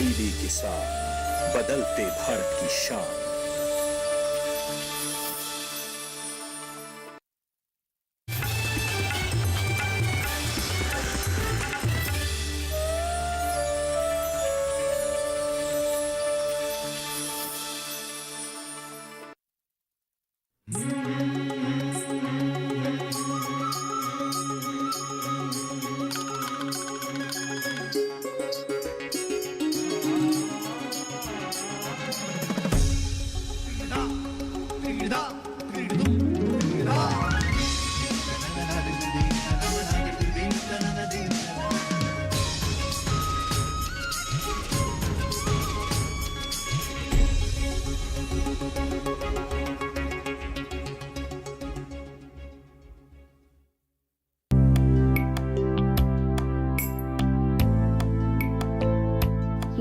DD किसान, बदलते भारत की शान।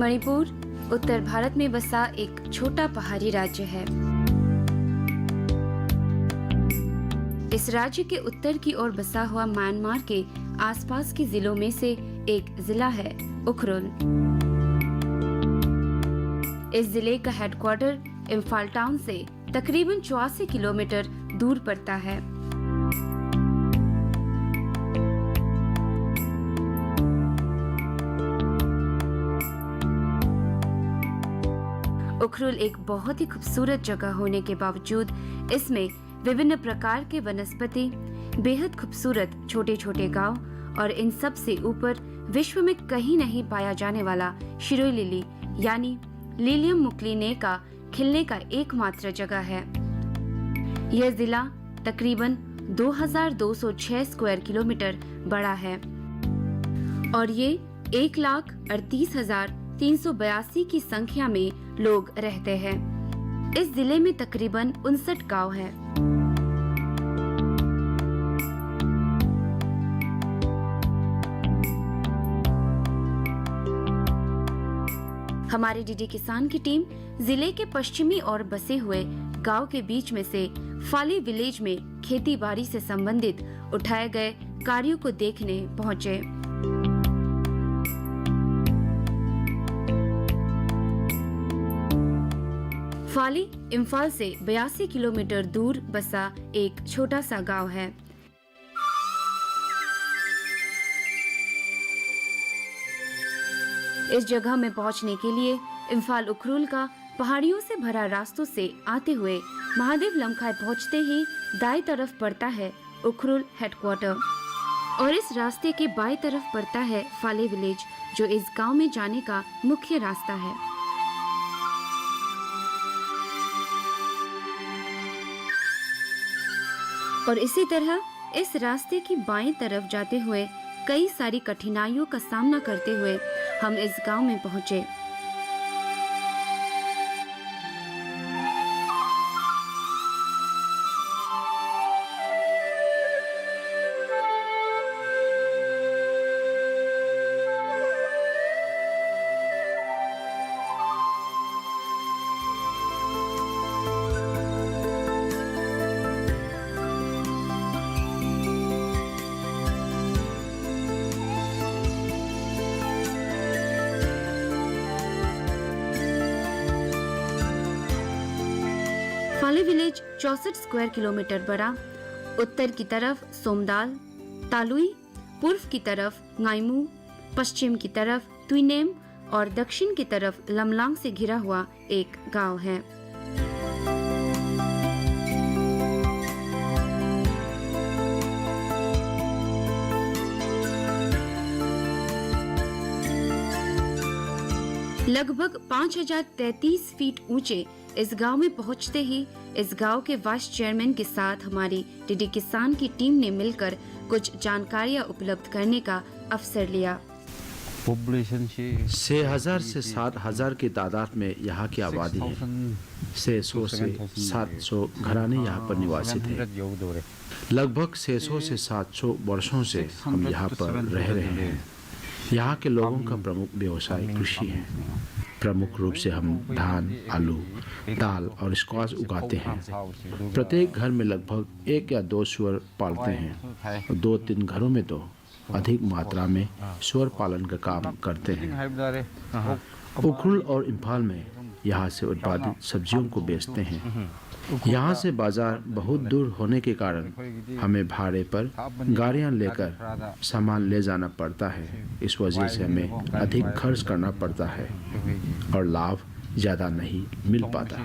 मणिपुर उत्तर भारत में बसा एक छोटा पहाड़ी राज्य है। इस राज्य के उत्तर की ओर बसा हुआ म्यांमार के आसपास के जिलों में से एक जिला है उखरुल। इस जिले का हेडक्वार्टर इम्फाल टाउन से तकरीबन 84 किलोमीटर दूर पड़ता है। उखरुल एक बहुत ही खूबसूरत जगह होने के बावजूद इसमें विभिन्न प्रकार के वनस्पति, बेहद खूबसूरत छोटे छोटे गांव और इन सब से ऊपर विश्व में कहीं नहीं पाया जाने वाला शिरोई लिली यानी लिलियम मुक्लिने का खिलने का एकमात्र जगह है। यह जिला तकरीबन 2206 स्क्वायर किलोमीटर बड़ा है और ये 1,38,382 की संख्या में लोग रहते हैं। इस जिले में तकरीबन 59 गांव हैं। हमारे डीडी किसान की टीम जिले के पश्चिमी और बसे हुए गांव के बीच में से फाली विलेज में खेती बाड़ी से संबंधित उठाए गए कार्यों को देखने पहुंचे। फाली इम्फाल से 82 किलोमीटर दूर बसा एक छोटा सा गांव है। इस जगह में पहुंचने के लिए इम्फाल उखरुल का पहाड़ियों से भरा रास्तों से आते हुए महादेव लमखाई पहुंचते ही दाएं तरफ पड़ता है उखरुल हेडक्वार्टर और इस रास्ते के बाएं तरफ पड़ता है फाले विलेज, जो इस गांव में जाने का मुख्य रास्ता है। और इसी तरह इस रास्ते की बाएं तरफ जाते हुए कई सारी कठिनाइयों का सामना करते हुए हम इस गांव में पहुंचे। फाले विलेज 64 स्क्वायर किलोमीटर बड़ा, उत्तर की तरफ सोमदाल, तालुई, पूर्व की तरफ नाइमू, पश्चिम की तरफ तुइनेम और दक्षिण की तरफ लमलांग से घिरा हुआ एक गांव है। लगभग 5033 फीट ऊंचे इस गांव में पहुंचते ही इस गांव के वाइस चेयरमैन के साथ हमारी डीडी किसान की टीम ने मिलकर कुछ जानकारियां उपलब्ध करने का अवसर लिया। 6,000 से 7,000 की तादाद में यहाँ की आबादी है। 600 से 700 घराने यहाँ पर निवासित हैं। लगभग 600 से 700 वर्षों से हम यहाँ पर रह रहे हैं। यहाँ के लोगों का प्रमुख व्यवसाय कृषि है। प्रमुख रूप से हम धान, आलू, दाल और स्क्वाश उगाते हैं। प्रत्येक घर में लगभग 1 या 2 सूअर पालते हैं। 2-3 घरों में तो अधिक मात्रा में सूअर पालन का काम करते हैं। उखरुल और इम्फाल में यहाँ से उत्पादित सब्जियों को बेचते हैं। यहाँ से बाजार बहुत दूर होने के कारण हमें भाड़े पर गाड़ियाँ लेकर सामान ले जाना पड़ता है। इस वजह से हमें अधिक खर्च करना पड़ता है और लाभ ज़्यादा नहीं मिल पाता।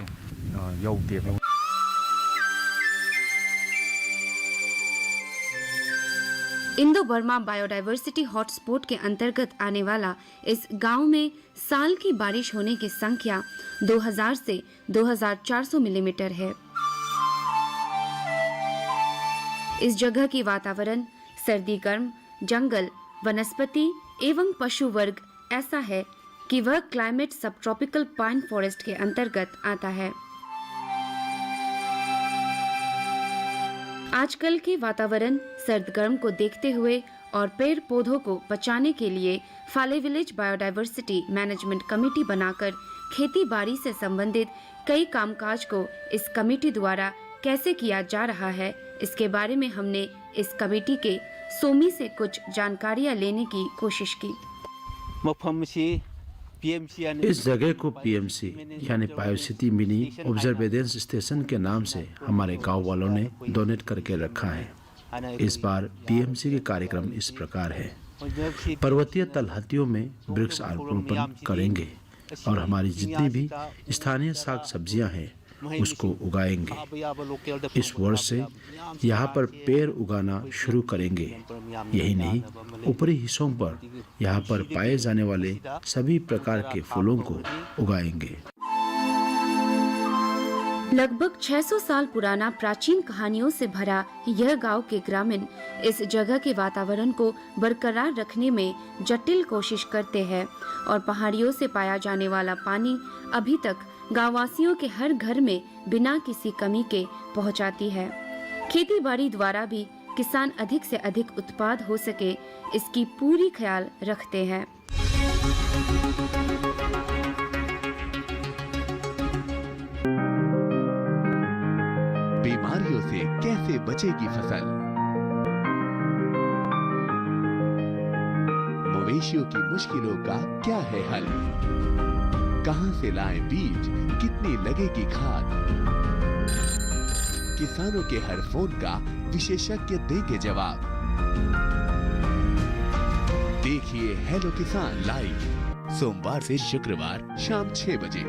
इंडो बर्मा बायोडायवर्सिटी हॉटस्पॉट के अंतर्गत आने वाला इस गांव में साल की बारिश होने की संख्या 2000 से 2400 मिलीमीटर है। इस जगह की वातावरण सर्दी गर्म, जंगल, वनस्पति एवं पशु वर्ग ऐसा है कि वह क्लाइमेट सब ट्रॉपिकल पाइन फॉरेस्ट के अंतर्गत आता है। आजकल के वातावरण सर्द गर्म को देखते हुए और पेड़ पौधों को बचाने के लिए फाले विलेज बायोडायवर्सिटी मैनेजमेंट कमेटी बनाकर खेती बाड़ी से संबंधित कई कामकाज को इस कमेटी द्वारा कैसे किया जा रहा है, इसके बारे में हमने इस कमेटी के सोमी से कुछ जानकारियां लेने की कोशिश की। इस जगह को पीएमसी यानी बायोसिटी मिनी ऑब्जर्वेंस स्टेशन के नाम से हमारे गांव वालों ने डोनेट करके रखा है। इस बार पीएमसी के कार्यक्रम इस प्रकार है। पर्वतीय तलहटियों में वृक्ष आरोपण करेंगे और हमारी जितनी भी स्थानीय साग सब्जियां हैं उसको उगाएंगे। इस वर्ष से यहाँ पर पेड़ उगाना शुरू करेंगे। यही नहीं, ऊपरी हिस्सों पर यहाँ पर पाए जाने वाले सभी प्रकार के फूलों को उगाएंगे। लगभग 600 साल पुराना प्राचीन कहानियों से भरा यह गांव के ग्रामीण इस जगह के वातावरण को बरकरार रखने में जटिल कोशिश करते हैं और पहाड़ियों से पाया जाने वाला पानी अभी तक गांववासियों के हर घर में बिना किसी कमी के पहुंचाती है। खेती बाड़ी द्वारा भी किसान अधिक से अधिक उत्पाद हो सके, इसकी पूरी ख्याल रखते हैं। बीमारियों से कैसे बचेगी फसल? मवेशियों की मुश्किलों का क्या है हल? कहां से लाएं बीज, कितनी लगेगी खाद? किसानों के हर फोन का विशेषज्ञ देंगे जवाब। देखिए हेलो किसान लाइव सोमवार से शुक्रवार शाम 6 बजे।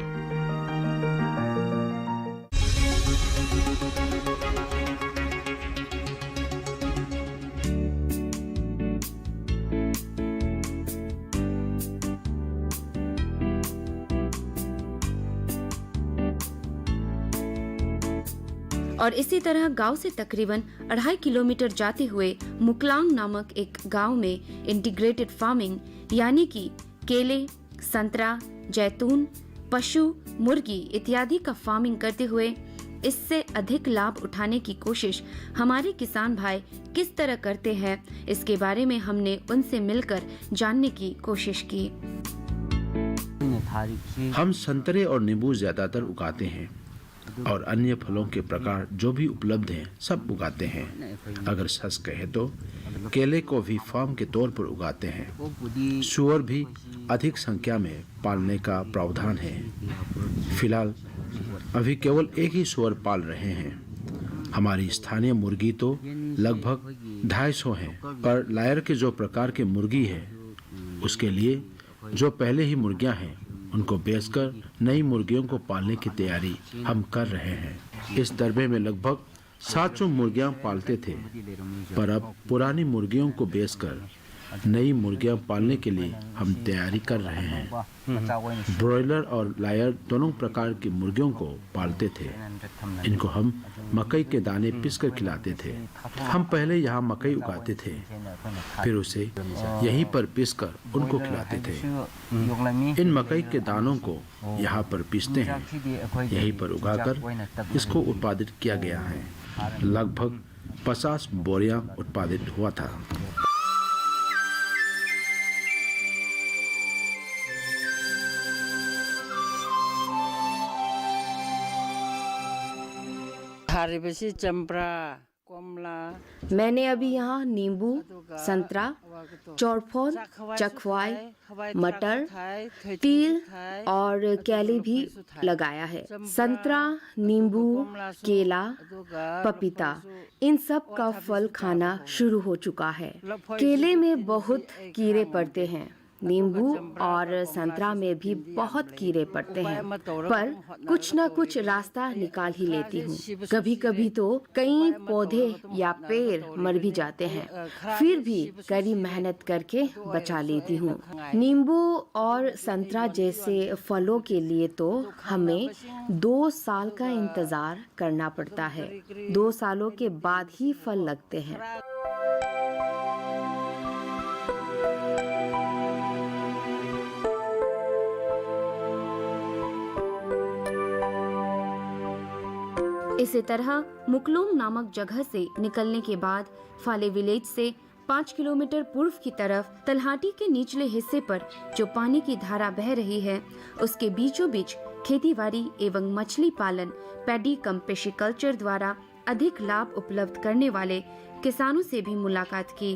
और इसी तरह गांव से तकरीबन 2.5 किलोमीटर जाते हुए मुकलांग नामक एक गांव में इंटीग्रेटेड फार्मिंग यानी कि केले, संतरा, जैतून, पशु, मुर्गी इत्यादि का फार्मिंग करते हुए इससे अधिक लाभ उठाने की कोशिश हमारे किसान भाई किस तरह करते हैं, इसके बारे में हमने उनसे मिलकर जानने की कोशिश की। हम संतरे और नींबू ज्यादातर उगाते हैं और अन्य फलों के प्रकार जो भी उपलब्ध हैं सब उगाते हैं। अगर सच कहे तो केले को भी फार्म के तौर पर उगाते हैं। सूअर भी अधिक संख्या में पालने का प्रावधान है। फिलहाल अभी केवल एक ही सूअर पाल रहे हैं। हमारी स्थानीय मुर्गी तो लगभग 250 हैं, पर लायर के जो प्रकार के मुर्गी है उसके लिए जो पहले ही मुर्गियां हैं उनको बेचकर नई मुर्गियों को पालने की तैयारी हम कर रहे हैं। इस दरबे में लगभग 700 मुर्गियां पालते थे, पर अब पुरानी मुर्गियों को बेचकर नई मुर्गियां पालने के लिए हम तैयारी कर रहे हैं। ब्रॉयलर और लायर दोनों प्रकार की मुर्गियों को पालते थे। इनको हम मकई के दाने पीसकर खिलाते थे। हम पहले यहाँ मकई उगाते थे, फिर उसे यहीं पर पीसकर उनको खिलाते थे। इन मकई के दानों को यहाँ पर पीसते हैं, यहीं पर उगाकर इसको उत्पादित किया गया है। लगभग 50 बोरियां उत्पादित हुआ था। मैंने अभी यहाँ नींबू, संतरा चौरफोन, चखवाई, मटर, तिल और केले भी लगाया है। संतरा, नींबू, केला, पपीता, इन सब का फल खाना शुरू हो चुका है। केले में बहुत कीड़े पड़ते हैं, नींबू और संतरा में भी बहुत कीड़े पड़ते हैं, पर कुछ न कुछ रास्ता निकाल ही लेती हूँ। कभी कभी तो कई पौधे या पेड़ मर भी जाते हैं, फिर भी कड़ी मेहनत करके बचा लेती हूँ। नींबू और संतरा जैसे फलों के लिए तो हमें 2 साल का इंतजार करना पड़ता है। 2 सालों के बाद ही फल लगते हैं। इसी तरह मुकलोंग नामक जगह से निकलने के बाद फाले विलेज से 5 किलोमीटर पूर्व की तरफ तलहाटी के निचले हिस्से पर जो पानी की धारा बह रही है, उसके बीचों बीच खेतीबाड़ी एवं मछली पालन पैडी कम पेशिकल्चर द्वारा अधिक लाभ उपलब्ध करने वाले किसानों से भी मुलाकात की।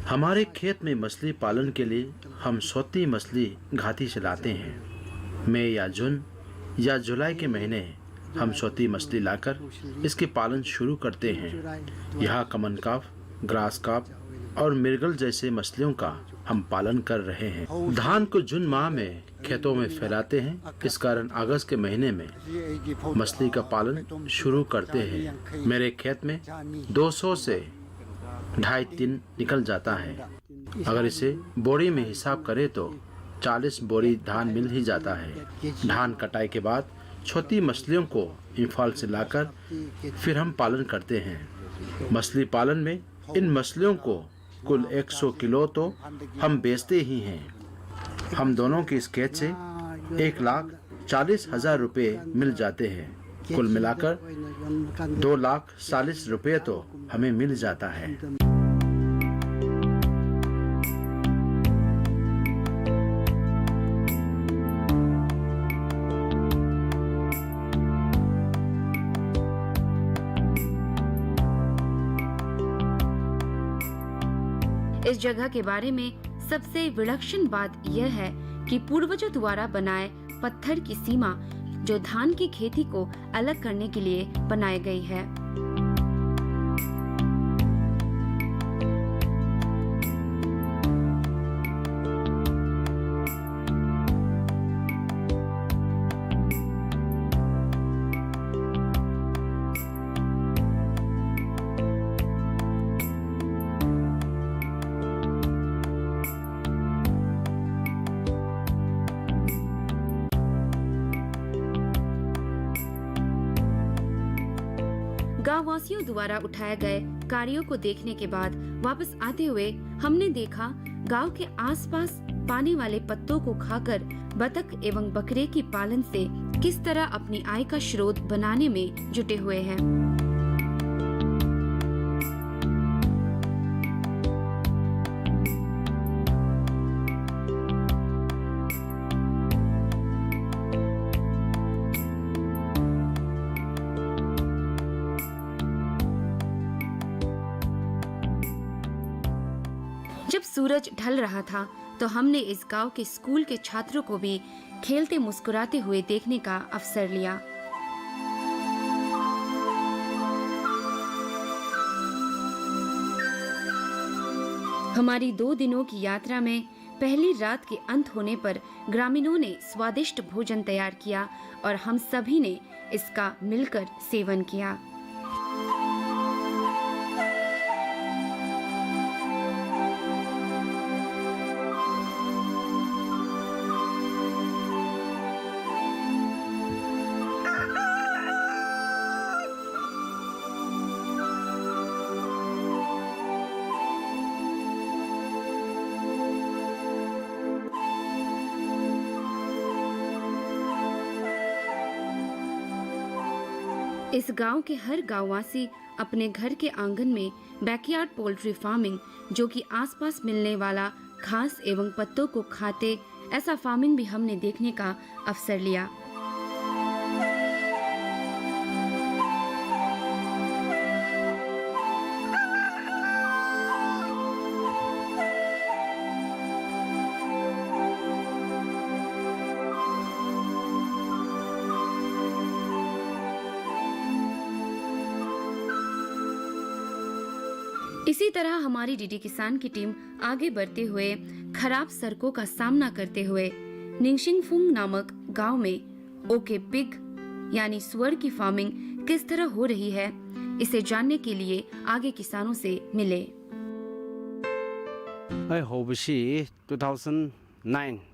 हमारे खेत में मछली पालन के लिए हम सोती मछली घाटी से लाते हैं। मई या जून या जुलाई के महीने हम सोती मछली लाकर इसके पालन शुरू करते हैं। यहाँ कमन कार्प, ग्रास कार्प और मिर्गल जैसे मछलियों का हम पालन कर रहे हैं। धान को जून माह में खेतों में फैलाते हैं, इस कारण अगस्त के महीने में मछली का पालन शुरू करते हैं। मेरे खेत में 200 से 2.5-3 निकल जाता है। अगर इसे बोरी में हिसाब करें तो 40 बोरी धान मिल ही जाता है। धान कटाई के बाद छोटी मछलियों को इम्फाल से लाकर फिर हम पालन करते हैं। मछली पालन में इन मछलियों को कुल 100 किलो तो हम बेचते ही हैं। हम दोनों की इस खेत से 1,40,000 रुपये मिल जाते हैं। कुल मिलाकर 2,40,000 रुपये तो हमें मिल जाता है। इस जगह के बारे में सबसे विलक्षण बात यह है कि पूर्वजों द्वारा बनाए पत्थर की सीमा जो धान की खेती को अलग करने के लिए बनाई गई है। गाँव वासियों द्वारा उठाए गए कार्यों को देखने के बाद वापस आते हुए हमने देखा गांव के आसपास पानी वाले पत्तों को खाकर बतख एवं बकरे की पालन से किस तरह अपनी आय का स्रोत बनाने में जुटे हुए हैं। जब सूरज ढल रहा था तो हमने इस गांव के स्कूल के छात्रों को भी खेलते मुस्कुराते हुए देखने का अवसर लिया। हमारी 2 दिनों की यात्रा में पहली रात के अंत होने पर ग्रामीणों ने स्वादिष्ट भोजन तैयार किया और हम सभी ने इसका मिलकर सेवन किया। इस गांव के हर गांववासी अपने घर के आंगन में बैकयार्ड पोल्ट्री फार्मिंग, जो कि आसपास मिलने वाला घास एवं पत्तों को खाते, ऐसा फार्मिंग भी हमने देखने का अवसर लिया। इसी तरह हमारी डीडी किसान की टीम आगे बढ़ते हुए खराब सड़कों का सामना करते हुए निंगशिंगफुंग नामक गांव में ओके पिग यानी सुअर की फार्मिंग किस तरह हो रही है, इसे जानने के लिए आगे किसानों से मिले।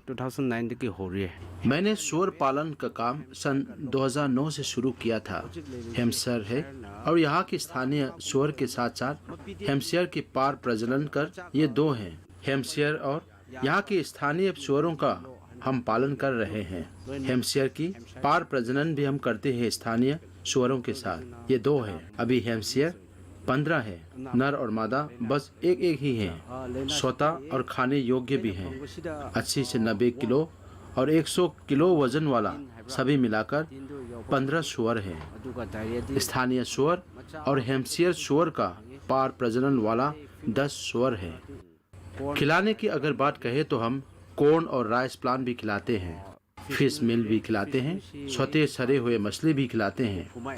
2009 की हो रही है। मैंने सूअर पालन का काम सन 2009 से शुरू किया था। हेम्पशायर है और यहाँ की स्थानीय सूअर के साथ साथ हेम्पशायर की पार प्रजनन कर ये दो हैं। हेम्पशायर और यहाँ की स्थानीय सूअरों का हम पालन कर रहे हैं। हेम्पशायर की पार प्रजनन भी हम करते हैं स्थानीय सूअरों के साथ। ये दो हैं। अभी हेम्पशायर 15 है, नर और मादा बस एक एक ही हैं। सोता और खाने योग्य भी हैं। 80 से 90 किलो और 100 किलो वजन वाला सभी मिलाकर 15 सूअर हैं। स्थानीय सूअर और हेम्पशायर सूअर का पार प्रजनन वाला 10 सूअर हैं। खिलाने की अगर बात कहे तो हम कॉर्न और राइस प्लांट भी खिलाते हैं, फिश मिल भी खिलाते हैं, सोते सड़े हुए मछली भी खिलाते हैं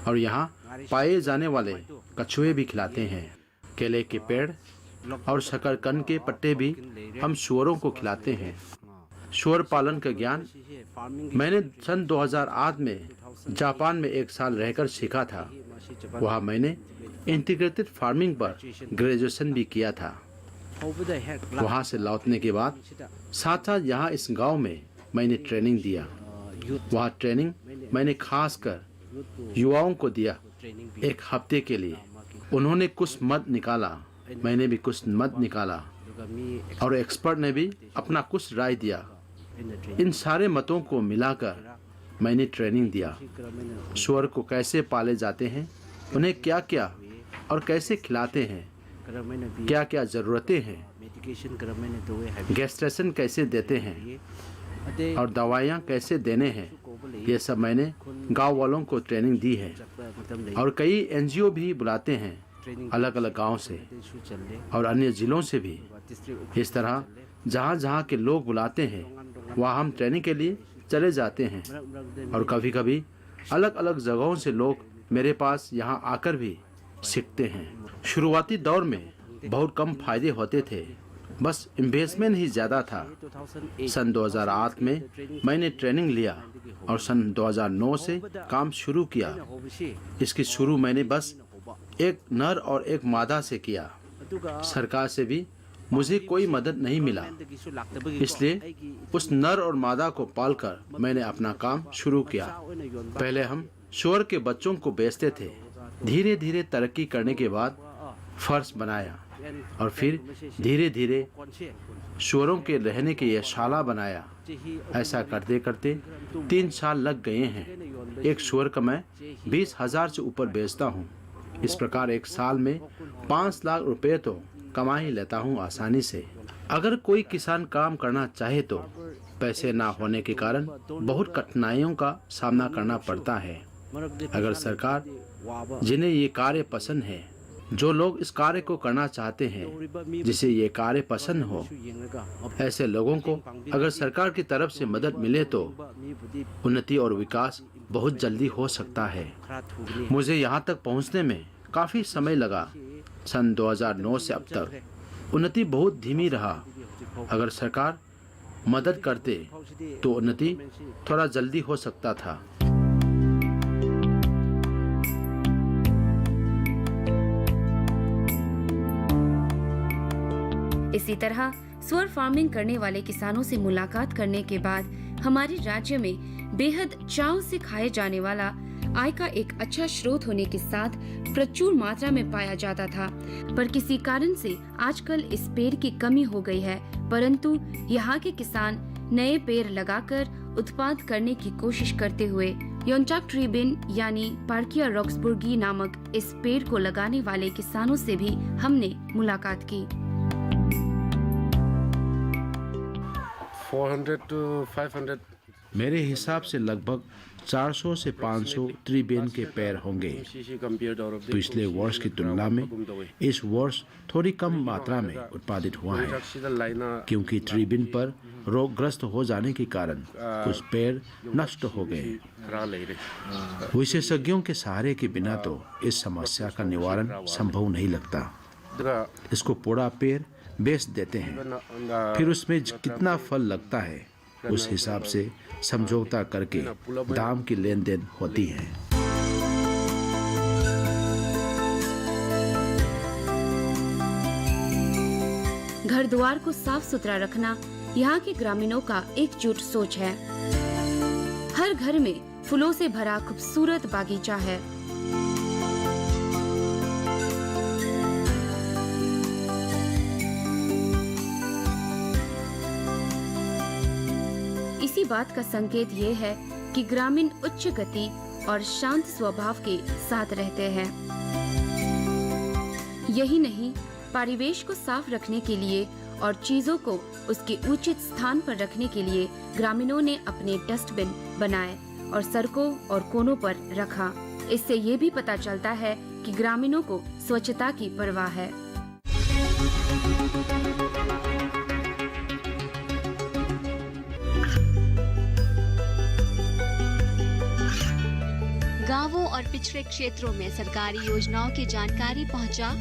और यहाँ पाए जाने वाले कछुए भी खिलाते हैं। केले के पेड़ और शकरकंद के पत्ते भी हम सूअरों को खिलाते हैं। सूअर पालन का ज्ञान मैंने सन 2008 में जापान में 1 साल रहकर सीखा था। वहाँ मैंने इंटीग्रेटेड फार्मिंग पर ग्रेजुएशन भी किया था। वहाँ से लौटने के बाद साथ साथ यहाँ इस गांव में मैंने ट्रेनिंग दिया। वहाँ ट्रेनिंग मैंने खास कर युवाओं को दिया 1 हफ्ते के लिए। उन्होंने कुछ मत निकाला, मैंने भी कुछ मत निकाला और एक्सपर्ट ने भी अपना कुछ राय दिया। इन सारे मतों को मिलाकर मैंने ट्रेनिंग दिया। सूअर को कैसे पाले जाते हैं, उन्हें क्या क्या और कैसे खिलाते हैं, क्या क्या ज़रूरतें हैं, गैस्ट्रेशन कैसे देते हैं और दवाइयाँ कैसे देने हैं, ये सब मैंने गांव वालों को ट्रेनिंग दी है। और कई एनजीओ भी बुलाते हैं अलग अलग गांव से और अन्य ज़िलों से भी। इस तरह जहाँ जहाँ के लोग बुलाते हैं वहाँ हम ट्रेनिंग के लिए चले जाते हैं और कभी कभी अलग अलग जगहों से लोग मेरे पास यहाँ आकर भी सीखते हैं। शुरुआती दौर में बहुत कम फायदे होते थे, बस इन्वेस्टमेंट ही ज़्यादा था। सन 2008 में मैंने ट्रेनिंग लिया और सन 2009 से काम शुरू किया। इसकी शुरू मैंने बस 1 नर और 1 मादा से किया। सरकार से भी मुझे कोई मदद नहीं मिला, इसलिए उस नर और मादा को पालकर मैंने अपना काम शुरू किया। पहले हम सूअर के बच्चों को बेचते थे। धीरे धीरे तरक्की करने के बाद फर्श बनाया और फिर धीरे धीरे सूअरों के रहने के लिए शाला बनाया। ऐसा करते करते 3 साल लग गए हैं। एक सूअर का मैं 20,000 से ऊपर बेचता हूँ। इस प्रकार 1 साल में 5 लाख रुपए तो कमा ही लेता हूँ आसानी से। अगर कोई किसान काम करना चाहे तो पैसे ना होने के कारण बहुत कठिनाइयों का सामना करना पड़ता है। अगर सरकार जिन्हें ये कार्य पसंद है, जो लोग इस कार्य को करना चाहते हैं, जिसे ये कार्य पसंद हो, ऐसे लोगों को अगर सरकार की तरफ से मदद मिले तो उन्नति और विकास बहुत जल्दी हो सकता है। मुझे यहाँ तक पहुँचने में काफ़ी समय लगा। सन 2009 से अब तक उन्नति बहुत धीमी रहा। अगर सरकार मदद करते तो उन्नति थोड़ा जल्दी हो सकता था। इसी तरह सूअर फार्मिंग करने वाले किसानों से मुलाकात करने के बाद हमारे राज्य में बेहद चाव से खाए जाने वाला आय का एक अच्छा स्रोत होने के साथ प्रचुर मात्रा में पाया जाता था, पर किसी कारण से आजकल इस पेड़ की कमी हो गई है। परंतु यहाँ के किसान नए पेड़ लगाकर उत्पाद करने की कोशिश करते हुए योनचाक ट्रीबिन यानी पार्किया रॉक्सबुर्गी नामक इस पेड़ को लगाने वाले किसानों से भी हमने मुलाकात की। 400 to 500 मेरे हिसाब से लगभग 400 से 500 ट्रीबिन के पेड़ होंगे। पिछले वर्ष की तुलना में इस वर्ष थोड़ी कम मात्रा में उत्पादित हुआ है, क्योंकि ट्रीबिन पर रोगग्रस्त हो जाने के कारण कुछ पेड़ नष्ट हो गए। विशेषज्ञों के सहारे के बिना तो इस समस्या का निवारण संभव नहीं लगता। इसको पोड़ा पेड़ बेच देते हैं। फिर उसमें कितना फल लगता है उस हिसाब से समझौता करके दाम की लेन देन होती है। घर द्वार को साफ सुथरा रखना यहाँ के ग्रामीणों का एकजुट सोच है। हर घर में फूलों से भरा खूबसूरत बागीचा है। इसी बात का संकेत ये है कि ग्रामीण उच्च गति और शांत स्वभाव के साथ रहते हैं। यही नहीं, परिवेश को साफ रखने के लिए और चीजों को उसके उचित स्थान पर रखने के लिए ग्रामीणों ने अपने डस्टबिन बनाए और सड़कों और कोनों पर रखा। इससे ये भी पता चलता है कि ग्रामीणों को स्वच्छता की परवाह है। गांवों और पिछड़े क्षेत्रों में सरकारी योजनाओं की जानकारी पहुंचा।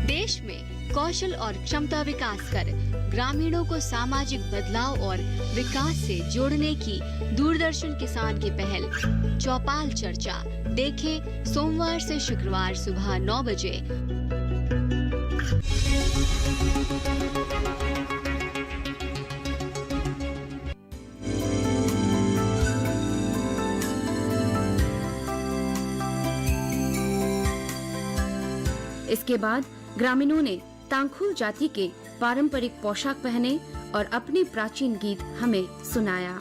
देश में कौशल और क्षमता विकास कर ग्रामीणों को सामाजिक बदलाव और विकास से जोड़ने की दूरदर्शन किसान की पहल चौपाल चर्चा देखें सोमवार से शुक्रवार सुबह 9 बजे। इसके बाद ग्रामीणों ने तांखुल जाति के पारंपरिक पोशाक पहने और अपने प्राचीन गीत हमें सुनाया।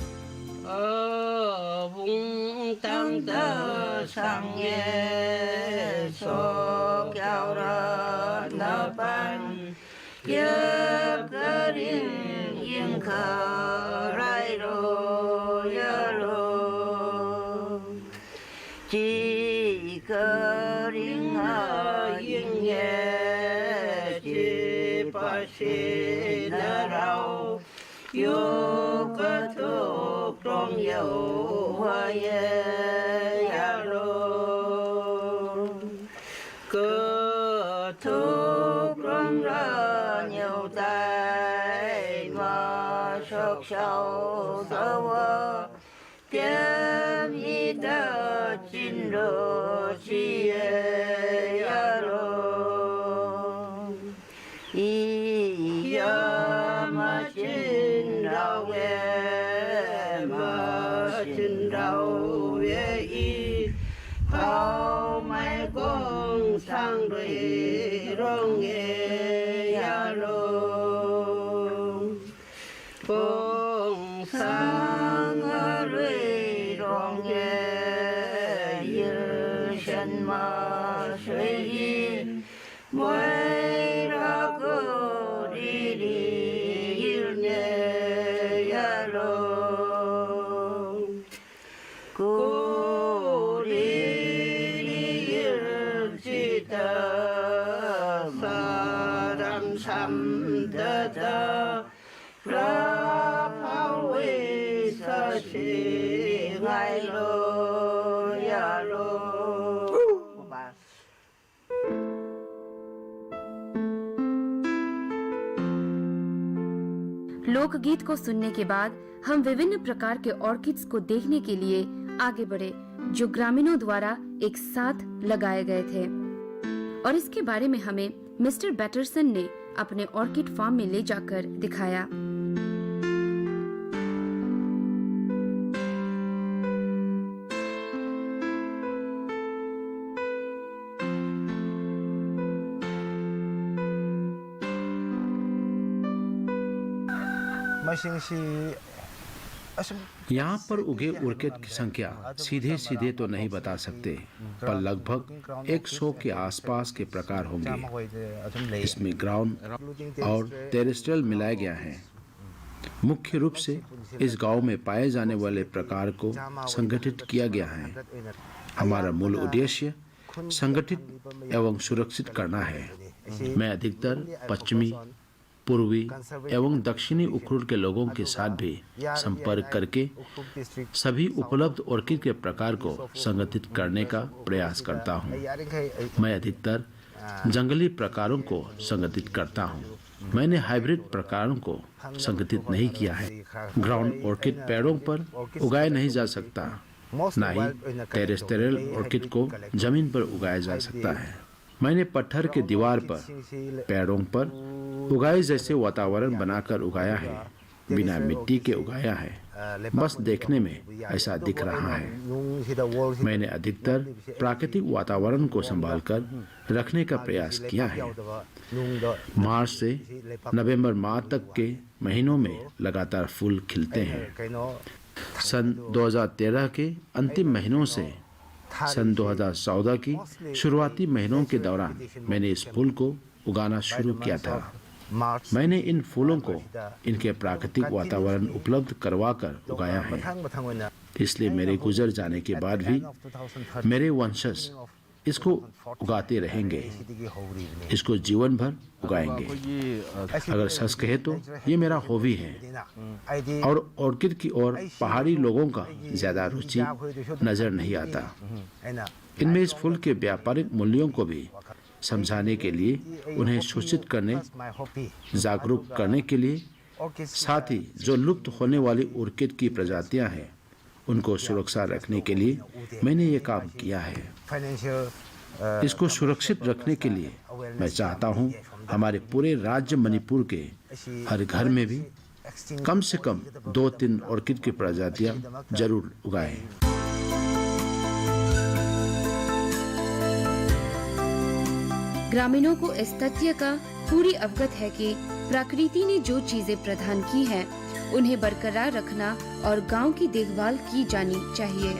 लोकगीत को सुनने के बाद हम विभिन्न प्रकार के ऑर्किड्स को देखने के लिए आगे बढ़े, जो ग्रामीणों द्वारा एक साथ लगाए गए थे। और इसके बारे में हमें मिस्टर बैटरसन ने अपने ऑर्किड फार्म में ले जाकर दिखाया। यहाँ पर उगे ऑर्किड की संख्या सीधे सीधे तो नहीं बता सकते, पर लगभग 100 के आसपास के प्रकार होंगे। इसमें ग्राउंड और टेरेस्ट्रियल मिलाया गया है। मुख्य रूप से इस गांव में पाए जाने वाले प्रकार को संगठित किया गया है। हमारा मूल उद्देश्य संगठित एवं सुरक्षित करना है। मैं अधिकतर पश्चिमी, पूर्वी एवं दक्षिणी उखरुल के लोगों के साथ भी संपर्क करके सभी उपलब्ध ऑर्किड के प्रकार को संगठित करने का प्रयास करता हूं। मैं अधिकतर जंगली प्रकारों को संगठित करता हूँ। मैंने हाइब्रिड प्रकारों को संगठित नहीं किया है। ग्राउंड ऑर्किड पेड़ों पर उगाया नहीं जा सकता, न ही टेरेस्ट्रियल ऑर्किड को जमीन पर उगाया जा सकता है। मैंने पत्थर के दीवार पर पेड़ों पर उगाए जैसे वातावरण बनाकर उगाया है, बिना मिट्टी के उगाया है। बस देखने में ऐसा दिख रहा है। मैंने अधिकतर प्राकृतिक वातावरण को संभालकर रखने का प्रयास किया है। मार्च से नवंबर माह तक के महीनों में लगातार फूल खिलते हैं। सन 2013 के अंतिम महीनों से सन 2014 की शुरुआती महीनों के दौरान मैंने इस फूल को उगाना शुरू किया था। मैंने इन फूलों को इनके प्राकृतिक वातावरण उपलब्ध करवाकर उगाया है, इसलिए मेरे गुजर जाने के बाद भी मेरे वंशज इसको उगाते रहेंगे, इसको जीवन भर उगाएंगे। अगर सच कहे तो ये मेरा हॉबी है और ऑर्किड की ओर पहाड़ी लोगों का ज्यादा रुचि नजर नहीं आता। इनमें इस फूल के व्यापारिक मूल्यों को भी समझाने के लिए, उन्हें सूचित करने, जागरूक करने के लिए, साथ ही जो लुप्त होने वाली ऑर्किड की प्रजातियां हैं उनको सुरक्षा रखने के लिए मैंने ये काम किया है। इसको सुरक्षित रखने के लिए मैं चाहता हूँ हमारे पूरे राज्य मणिपुर के हर घर में भी कम से कम 2-3 ऑर्किड की प्रजातियां जरूर उगाएं। ग्रामीणों को इस तथ्य का पूरी अवगत है कि प्रकृति ने जो चीजें प्रदान की हैं, उन्हें बरकरार रखना और गांव की देखभाल की जानी चाहिए।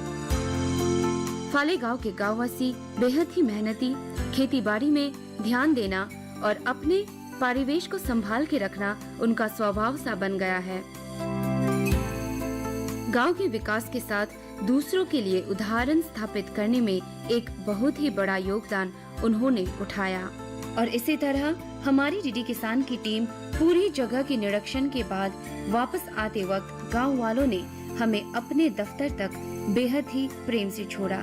फाले गांव के गांववासी बेहद ही मेहनती, खेती बाड़ी में ध्यान देना और अपने परिवेश को संभाल के रखना उनका स्वभाव सा बन गया है। गांव के विकास के साथ दूसरों के लिए उदाहरण स्थापित करने में एक बहुत ही बड़ा योगदान उन्होंने उठाया। और इसी तरह हमारी डीडी किसान की टीम पूरी जगह के निरीक्षण के बाद वापस आते वक्त गांव वालों ने हमें अपने दफ्तर तक बेहद ही प्रेम से छोड़ा।